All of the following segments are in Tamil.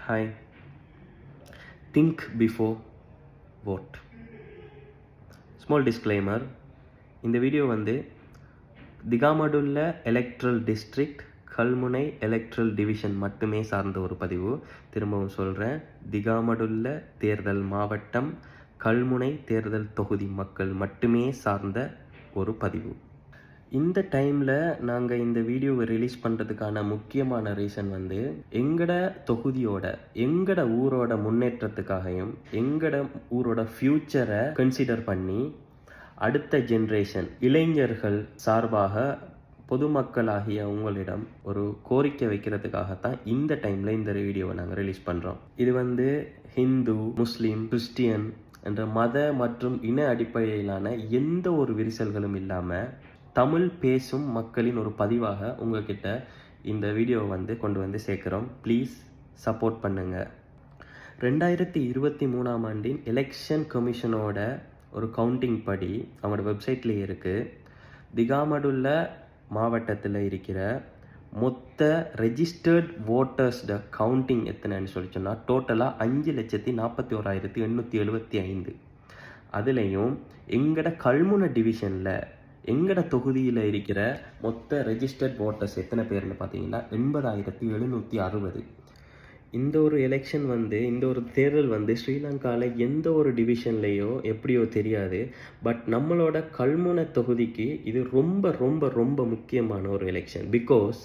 Hi. Think before vote. Small disclaimer. இந்த வீடியோ வந்து Digamadulla electoral district Kalmunai electoral division மட்டுமே சார்ந்த ஒரு பதிவு. திரும்பவும் சொல்கிறேன், திகாமடுல்ல தேர்தல் மாவட்டம் கல்முனை தேர்தல் தொகுதி மக்கள் மட்டுமே சார்ந்த ஒரு பதிவு. இந்த டைமில் நாங்கள் இந்த வீடியோவை ரிலீஸ் பண்ணுறதுக்கான முக்கியமான ரீசன் வந்து எங்கட தொகுதியோட எங்கட ஊரோட முன்னேற்றத்துக்காகவும் எங்கட ஊரோட ஃப்யூச்சரை கன்சிடர் பண்ணி அடுத்த ஜென்ரேஷன் இளைஞர்கள் சார்பாக பொதுமக்களாகிய உங்களிடம் ஒரு கோரிக்கை வைக்கிறதுக்காகத்தான் இந்த டைமில் இந்த வீடியோவை நாங்கள் ரிலீஸ் பண்ணுறோம். இது வந்து ஹிந்து, முஸ்லீம், கிறிஸ்டியன் என்ற மத மற்றும் இன அடிப்படையிலான எந்த ஒரு விரிசல்களும் இல்லாமல் தமிழ் பேசும் மக்களின் ஒரு பதிவாக உங்ககிட்ட இந்த வீடியோவை வந்து கொண்டு வந்து சேர்க்குறோம். ப்ளீஸ் சப்போர்ட் பண்ணுங்கள். 2023 ஆண்டின் எலெக்ஷன் கமிஷனோட ஒரு கவுண்டிங் படி அவங்களோட வெப்சைட்லேயே இருக்குது. திகாமடுல்ல மாவட்டத்தில் இருக்கிற மொத்த ரெஜிஸ்டர்ட் ஓட்டர்ஸ்ட கவுண்டிங் எத்தனைன்னு சொல்லி சொன்னால் டோட்டலாக 5,41,875. அதுலேயும் எங்கட கல்முனை டிவிஷனில் எங்கட தொகுதியில் இருக்கிற மொத்த ரெஜிஸ்டர்ட் ஓட்டர்ஸ் எத்தனை பேர்னு பார்த்தீங்கன்னா 80,760. இந்த ஒரு எலெக்ஷன் வந்து இந்த ஒரு தேர்தல் வந்து ஸ்ரீலங்காவில் எந்த ஒரு டிவிஷன்லேயோ எப்படியோ தெரியாது. பட் நம்மளோட கல்முனை தொகுதிக்கு இது ரொம்ப ரொம்ப ரொம்ப முக்கியமான ஒரு எலெக்ஷன். பிகாஸ்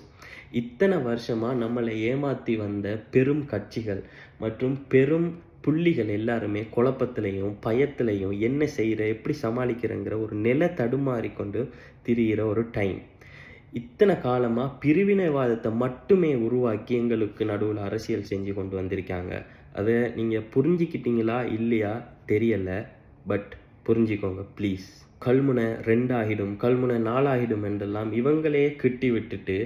இத்தனை வருஷமாக நம்மளை ஏமாற்றி வந்த பெரும் கட்சிகள் மற்றும் பெரும் புள்ளிகள் எல்லாருமே குழப்பத்திலையும் பயத்திலையும் என்ன செய்கிற எப்படி சமாளிக்கிறங்கிற ஒரு நில தடுமாறி கொண்டு திரிகிற ஒரு டைம். இத்தனை காலமாக பிரிவினைவாதத்தை மட்டுமே உருவாக்கி எங்களுக்கு நடுவில் அரசியல் செஞ்சு கொண்டு வந்திருக்காங்க. அதை நீங்கள் புரிஞ்சிக்கிட்டீங்களா இல்லையா தெரியலை, பட் புரிஞ்சிக்கோங்க ப்ளீஸ். கல்முனை 2 ஆகிடும், கல்முனை 4 ஆகிடும் என்றெல்லாம் இவங்களே கிட்டி விட்டுட்டு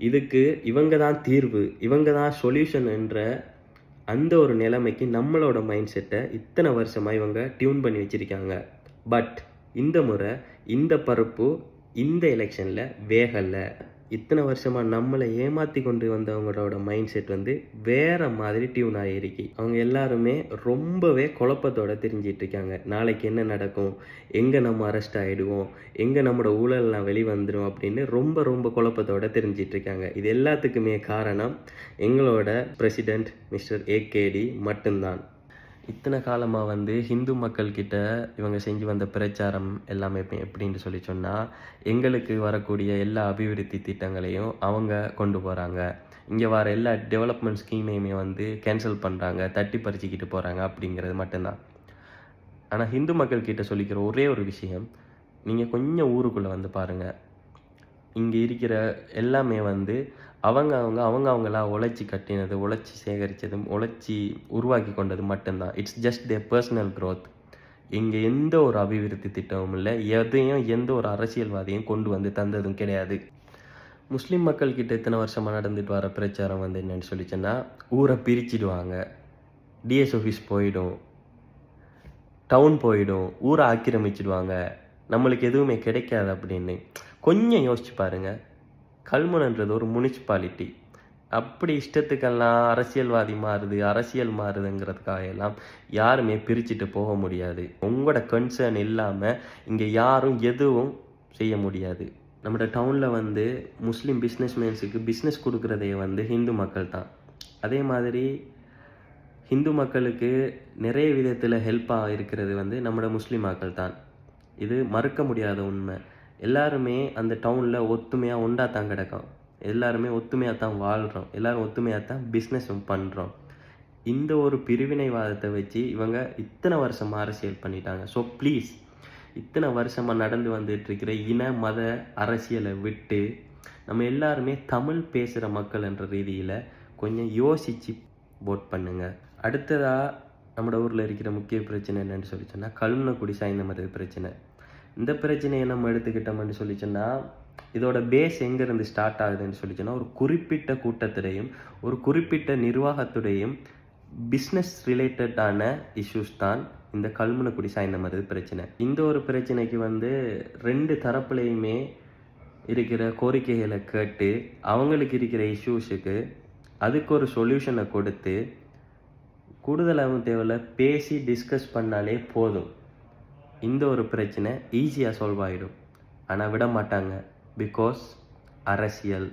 இதுக்கு இவங்க தான் தீர்வு, இவங்க தான் சொல்யூஷன் என்ற அந்த ஒரு நிலைமைக்கு நம்மளோட மைண்ட் செட்டை இத்தனை வருஷமாக இவங்க டியூன் பண்ணி வச்சுருக்காங்க. பட் இந்த முறை இந்த பருப்பு இந்த எலெக்ஷனில் வேகலை. இத்தனை வருஷமாக நம்மளை ஏமாற்றி கொண்டு வந்தவங்களோட மைண்ட் செட் வந்து வேறு மாதிரி டியூன் ஆகிருக்கு. அவங்க எல்லாருமே ரொம்பவே குழப்பத்தோடு தெரிஞ்சிட்டு இருக்காங்க. நாளைக்கு என்ன நடக்கும், எங்கே நம்ம அரெஸ்ட் ஆகிடுவோம், எங்கே நம்மளோட ஊழல்லாம் வெளிவந்துடும் அப்படின்னு ரொம்ப ரொம்ப குழப்பத்தோடு தெரிஞ்சிட்டு இருக்காங்க. இது எல்லாத்துக்குமே காரணம் எங்களோட பிரசிடெண்ட் மிஸ்டர் ஏகேடி மட்டும்தான். இத்தனை காலமாக வந்து ஹிந்து மக்கள்கிட்ட இவங்க செஞ்சு வந்த பிரச்சாரம் எல்லாமே எப்படின்னு சொல்லி சொன்னால், எங்களுக்கு வரக்கூடிய எல்லா அபிவிருத்தி திட்டங்களையும் அவங்க கொண்டு போகிறாங்க, இங்கே வர எல்லா டெவலப்மெண்ட் ஸ்கீமையுமே வந்து கேன்சல் பண்ணுறாங்க, தட்டி பறிச்சிக்கிட்டு போகிறாங்க அப்படிங்கிறது மட்டும்தான். ஆனால் ஹிந்து மக்கள்கிட்ட சொல்லிக்கிற ஒரே ஒரு விஷயம், நீங்கள் கொஞ்சம் ஊருக்குள்ளே வந்து பாருங்கள், இங்கே இருக்கிற எல்லாமே வந்து அவங்களா உழைச்சி கட்டினது, உழைச்சி சேகரித்ததும், உழைச்சி உருவாக்கி கொண்டது மட்டும்தான். It's just there personal growth. இங்கே எந்த ஒரு அபிவிருத்தி திட்டமும் இல்லை, எதையும் எந்த ஒரு அரசியல்வாதியும் கொண்டு வந்து தந்ததும் கிடையாது. முஸ்லீம் மக்கள்கிட்ட இத்தனை வருஷமாக நடந்துட்டு வர பிரச்சாரம் வந்து என்னென்னு சொல்லிச்சேன்னா, ஊரை பிரிச்சிடுவாங்க, டிஎஸ் ஆஃபீஸ் போயிடும், டவுன் போயிடும், ஊரை ஆக்கிரமிச்சிடுவாங்க, நம்மளுக்கு எதுவுமே கிடைக்காது அப்படின்னு. கொஞ்சம் யோசிச்சு பாருங்கள், கல்முனைன்றது ஒரு முனிசிபாலிட்டி. அப்படி இஷ்டத்துக்கெல்லாம் அரசியல்வாதி மாறுது, அரசியல் மாறுதுங்கிறதுக்காக எல்லாம் யாருமே பிரிச்சுட்டு போக முடியாது. உங்களோட கன்சர்ன் இல்லாமல் இங்கே யாரும் எதுவும் செய்ய முடியாது. நம்மளோட டவுனில் வந்து முஸ்லீம் பிஸ்னஸ்மேன்ஸுக்கு பிஸ்னஸ் கொடுக்குறதே வந்து ஹிந்து மக்கள் தான். அதே மாதிரி ஹிந்து மக்களுக்கு நிறைய விதத்தில் ஹெல்ப்பாக இருக்கிறது வந்து நம்மளோட முஸ்லீம் மக்கள் தான். இது மறுக்க முடியாத உண்மை. எல்லாருமே அந்த டவுனில் ஒத்துமையாக ஒன்றா தான் கிடக்கும், எல்லாருமே ஒத்துமையாக தான் வாழ்கிறோம், எல்லோரும் ஒத்துமையாக தான் பிஸ்னஸும் பண்ணுறோம். இந்த ஒரு பிரிவினைவாதத்தை வச்சு இவங்க இத்தனை வருஷமாக அரசியல் பண்ணிட்டாங்க. ஸோ ப்ளீஸ், இத்தனை வருஷமாக நடந்து வந்துட்டுருக்கிற இன மத அரசியலை விட்டு நம்ம எல்லாருமே தமிழ் பேசுகிற மக்கள் என்ற ரீதியில் கொஞ்சம் யோசித்து vote பண்ணுங்கள். அடுத்ததாக நம்மளோட ஊரில் இருக்கிற முக்கிய பிரச்சனை என்னென்னு சொல்லி சொன்னால் கல்முனை குடி சாய்ந்த மாதிரி பிரச்சனை. இந்த பிரச்சனையை நம்ம எடுத்துக்கிட்டோம்னு சொல்லி சொன்னால் இதோட பேஸ் எங்கேருந்து ஸ்டார்ட் ஆகுதுன்னு சொல்லி சொன்னால் ஒரு குறிப்பிட்ட கூட்டத்துடையும் ஒரு குறிப்பிட்ட நிர்வாகத்துடையும் பிஸ்னஸ் ரிலேட்டடான இஷ்யூஸ் தான் இந்த கல்முனை குடி சாய்ந்த மாதிரி பிரச்சனை. இந்த ஒரு பிரச்சனைக்கு வந்து 2 தரப்புலையுமே இருக்கிற கோரிக்கைகளை கேட்டு அவங்களுக்கு இருக்கிற இஷ்யூஸுக்கு அதுக்கு ஒரு சொல்யூஷனை கொடுத்து கூடுதலாகவும் தேவையில்ல, பேசி டிஸ்கஸ் பண்ணாலே போதும். இந்த ஒரு பிரச்சனை ஈஸியாக சால்வ் ஆகிடும். ஆனால் விட மாட்டாங்க. பிகாஸ் அரசியல்.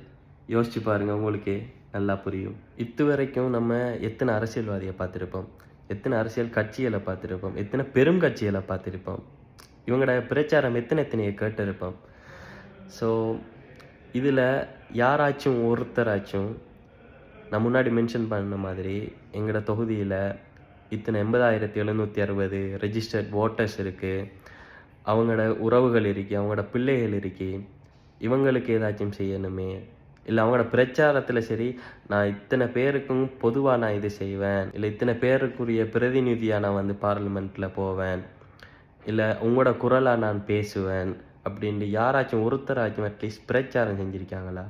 யோசிச்சு பாருங்கள், உங்களுக்கே நல்லா புரியும். வரைக்கும் நம்ம எத்தனை அரசியல்வாதியை பார்த்துருப்போம், எத்தனை அரசியல் கட்சிகளை பார்த்துருப்போம், எத்தனை பெரும் கட்சிகளை பார்த்துருப்போம், இவங்களோட பிரச்சாரம் எத்தனையை கேட்டிருப்போம். ஸோ இதில் யாராச்சும் ஒருத்தராச்சும் நான் முன்னாடி மென்ஷன் பண்ண மாதிரி எங்களோட தொகுதியில் இத்தனை 80,760 ரெஜிஸ்டர்ட் ஓட்டர்ஸ் இருக்குது, அவங்களோட உறவுகள் இருக்குது, அவங்களோட பிள்ளைகள் இருக்குது, இவங்களுக்கு ஏதாச்சும் செய்யணுமே, இல்லை அவங்களோட பிரச்சாரத்தில் சரி நான் இத்தனை பேருக்கும் பொதுவாக நான் இது செய்வேன், இல்லை இத்தனை பேருக்குரிய பிரதிநிதியாக நான் வந்து பார்லிமெண்ட்டில் போவேன், இல்லை உங்களோட குரலாக நான் பேசுவேன் அப்படின்ட்டு யாராச்சும் ஒருத்தராச்சும் அட்லீஸ்ட் பிரச்சாரம் செஞ்சுருக்காங்களா?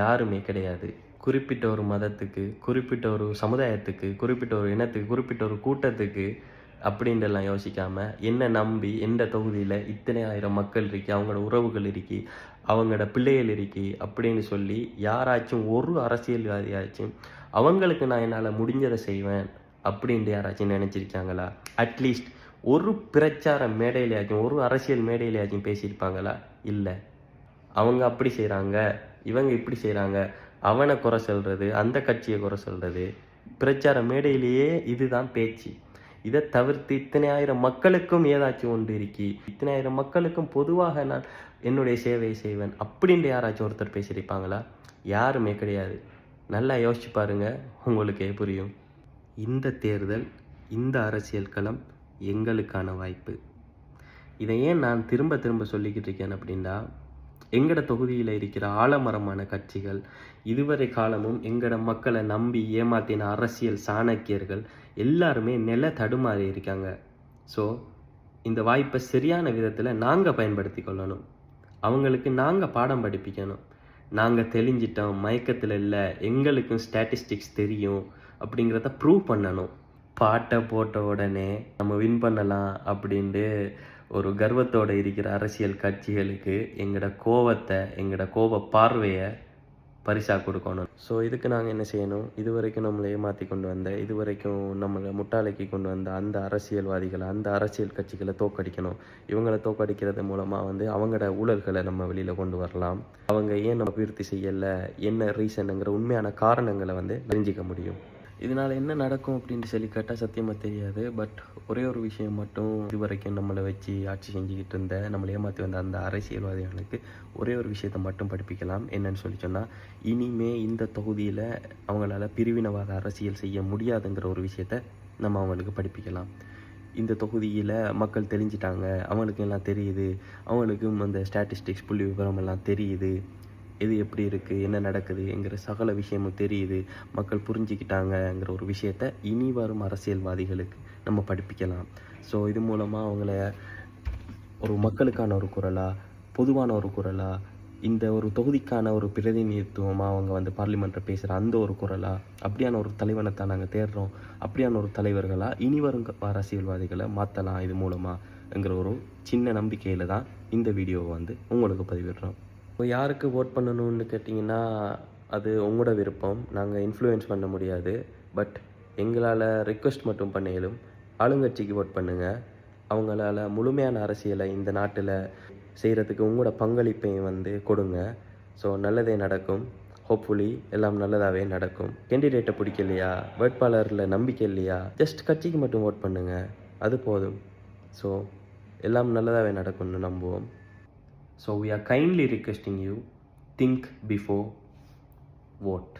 யாருமே கிடையாது. குறிப்பிட்ட ஒரு மதத்துக்கு, குறிப்பிட்ட ஒரு சமுதாயத்துக்கு, குறிப்பிட்ட ஒரு இனத்துக்கு, குறிப்பிட்ட ஒரு கூட்டத்துக்கு அப்படின்ட்டுலாம் யோசிக்காமல் என்னை நம்பி எந்த தொகுதியில் இத்தனை ஆயிரம் மக்கள் இருக்கி, அவங்களோட உறவுகள் இருக்கி, அவங்களோட பிள்ளைகள் இருக்கி அப்படின்னு சொல்லி யாராச்சும் ஒரு அரசியல்வாதியாச்சும் அவங்களுக்கு நான் என்னால் முடிஞ்சதை செய்வேன் அப்படின்ட்டு யாராச்சும் நினச்சிருக்காங்களா? அட்லீஸ்ட் ஒரு பிரச்சார மேடையிலையாச்சும், ஒரு அரசியல் மேடையிலையாச்சும் பேசியிருப்பாங்களா? இல்லை. அவங்க அப்படி செய்கிறாங்க, இவங்க இப்படி செய்கிறாங்க, அவனை குறை சொல்கிறது, அந்த கட்சியை குறை சொல்கிறது, பிரச்சார மேடையிலேயே இதுதான் பேச்சு. இதை தவிர்த்து இத்தனை ஆயிரம் மக்களுக்கும் ஏதாச்சும் ஒன்று இருக்கி, இத்தனை ஆயிரம் மக்களுக்கும் பொதுவாக நான் என்னுடைய சேவையை செய்வேன் அப்படின்ட்டு யாராச்சும் ஒருத்தர் பேசியிருப்பாங்களா? யாருமே கிடையாது. நல்லா யோசிச்சு பாருங்க, உங்களுக்கே புரியும். இந்த தேர்தல், இந்த அரசியல் களம் எங்களுக்கான வாய்ப்பு. இதை ஏன் நான் திரும்ப திரும்ப சொல்லிக்கிட்டு இருக்கேன் அப்படின்னா, எங்கட தொகுதியில் இருக்கிற ஆலமரமான கட்சிகள், இதுவரை காலமும் எங்கட மக்களை நம்பி ஏமாத்தின அரசியல் சாணக்கியர்கள் எல்லாருமே நில தடுமாறி இருக்காங்க. ஸோ இந்த வாய்ப்பை சரியான விதத்தில் நாங்கள் பயன்படுத்தி கொள்ளணும். அவங்களுக்கு நாங்கள் பாடம் படிப்பிக்கணும். நாங்கள் தெளிஞ்சிட்டோம், மயக்கத்தில் இல்லை, எங்களுக்கும் ஸ்டாட்டிஸ்டிக்ஸ் தெரியும் அப்படிங்கிறத ப்ரூவ் பண்ணணும். பாட்டை போட்ட உடனே நம்ம வின் பண்ணலாம் அப்படின்ட்டு ஒரு கர்வத்தோடு இருக்கிற அரசியல் கட்சிகளுக்கு எங்களோட கோவத்தை, எங்களோட கோப பார்வையை பரிசாக கொடுக்கணும். ஸோ இதுக்கு நாங்கள் என்ன செய்யணும்? இதுவரைக்கும் நம்மளை ஏமாற்றி கொண்டு வந்த, இதுவரைக்கும் நம்மளை முட்டாளைக்கு கொண்டு வந்த அந்த அரசியல்வாதிகளை, அந்த அரசியல் கட்சிகளை தோக்கடிக்கணும். இவங்களை தோக்கடிக்கிறது மூலமாக வந்து அவங்களோட ஊழல்களை நம்ம வெளியில் கொண்டு வரலாம். அவங்க ஏன் நம்ம அபிவிருத்தி செய்யலை, என்ன ரீசனுங்கிற உண்மையான காரணங்களை வந்து தெரிஞ்சிக்க முடியும். இதனால் என்ன நடக்கும் அப்படின்ட்டு சொல்லி கேட்டால் சத்தியமாக தெரியாது. பட் ஒரே ஒரு விஷயம் மட்டும், இதுவரைக்கும் நம்மளை வச்சு ஆட்சி செஞ்சுக்கிட்டு இருந்த, நம்மளை ஏமாற்றி வந்த அந்த அரசியல்வாதிகளுக்கு ஒரே ஒரு விஷயத்தை மட்டும் படிப்பிக்கலாம். என்னன்னு சொல்லி சொன்னால், இனிமே இந்த தொகுதியில் அவங்களால பிரிவினவாத அரசியல் செய்ய முடியாதுங்கிற ஒரு விஷயத்த நம்ம அவங்களுக்கு படிப்பிக்கலாம். இந்த தொகுதியில் மக்கள் தெரிஞ்சிட்டாங்க, அவங்களுக்கு எல்லாம் தெரியுது, அவங்களுக்கும் அந்த ஸ்டாட்டிஸ்டிக்ஸ் புள்ளி விவரம் எல்லாம் தெரியுது, எது எப்படி இருக்குது, என்ன நடக்குதுங்கிற சகல விஷயமும் தெரியுது, மக்கள் புரிஞ்சிக்கிட்டாங்கங்கிற ஒரு விஷயத்த இனி வரும் அரசியல்வாதிகளுக்கு நம்ம படிப்பிக்கலாம். ஸோ இது மூலமாக அவங்கள ஒரு மக்களுக்கான ஒரு குரலாக, பொதுவான ஒரு குரலாக, இந்த ஒரு தொகுதிக்கான ஒரு பிரதிநிதித்துவமாக அவங்க வந்து பார்லிமெண்ட்டில் பேசுகிற அந்த ஒரு குரலாக, அப்படியான ஒரு தலைவனை தான் நாங்கள் தேடுறோம், அப்படியான ஒரு தலைவர்களாக இனி வரும் அரசியல்வாதிகளை மாற்றலாம் இது மூலமாகங்கிற ஒரு சின்ன நம்பிக்கையில் தான் இந்த வீடியோவை வந்து உங்களுக்கு பதிவிடுறோம். இப்போ யாருக்கு ஓட் பண்ணணும்னு கேட்டிங்கன்னா, அது உங்களோட விருப்பம். நாங்கள் இன்ஃப்ளூயன்ஸ் பண்ண முடியாது. பட் எங்களால் ரெக்வெஸ்ட் மட்டும் பண்ணிடும், ஆளுங்கட்சிக்கு ஓட் பண்ணுங்கள். அவங்களால முழுமையான அரசியலை இந்த நாட்டில் செய்கிறதுக்கு உங்களோட பங்களிப்பையும் வந்து கொடுங்க. ஸோ நல்லதே நடக்கும். ஹோப்ஃபுல்லி எல்லாம் நல்லதாகவே நடக்கும். கேண்டிடேட்டை பிடிக்கலையா, வேட்பாளரில் நம்பிக்கை இல்லையா, ஜஸ்ட் கட்சிக்கு மட்டும் ஓட் பண்ணுங்கள், அது போதும். ஸோ எல்லாம் நல்லதாகவே நடக்கும்னு நம்புவோம். So we are kindly requesting you, think before vote.